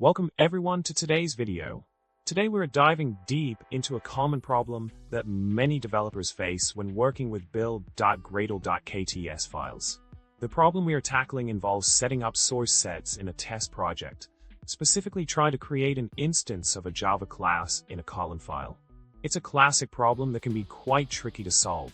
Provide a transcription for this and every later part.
Welcome everyone to today's video. Today we're diving deep into a common problem that many developers face when working with build.gradle.kts files. The problem we are tackling involves setting up source sets in a test project, specifically trying to create an instance of a Java class in a Kotlin file. It's a classic problem that can be quite tricky to solve.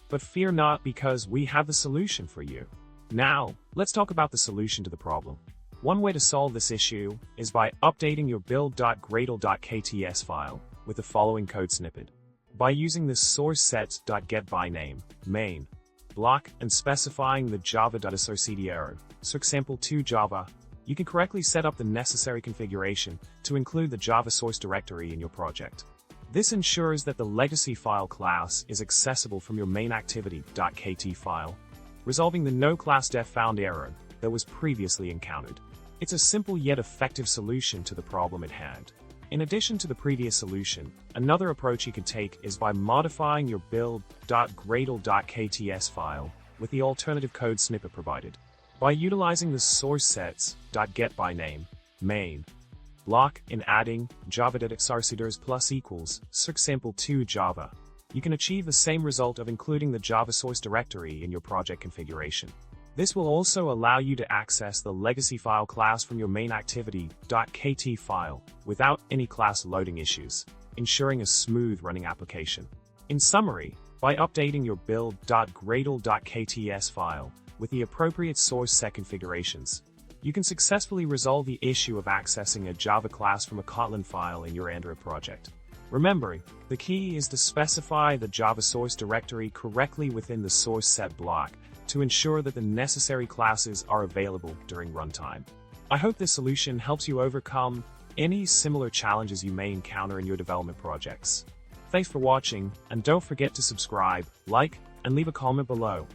But fear not, because we have the solution for you. Now, let's talk about the solution to the problem. One way to solve this issue is by updating your build.gradle.kts file with the following code snippet. By using the SourceSets.getByName main block and specifying the java.associateError, for example to Java, you can correctly set up the necessary configuration to include the Java source directory in your project. This ensures that the legacy file class is accessible from your main activity.kt file, resolving the NoClassDefFoundError that was previously encountered. It's a simple yet effective solution to the problem at hand. In addition to the previous solution, another approach you can take is by modifying your build.gradle.kts file with the alternative code snippet provided. By utilizing the SourceSets.getByName main block and adding java.associateError plus equals, for example to Java, you can achieve the same result of including the Java source directory in your project configuration. This will also allow you to access the legacy file class from your main activity.kt file without any class loading issues, ensuring a smooth running application. In summary, by updating your build.gradle.kts file with the appropriate source set configurations, you can successfully resolve the issue of accessing a Java class from a Kotlin file in your Android project. Remember, the key is to specify the Java source directory correctly within the source set block to ensure that the necessary classes are available during runtime. I hope this solution helps you overcome any similar challenges you may encounter in your development projects. Thanks for watching, and don't forget to subscribe, like, and leave a comment below.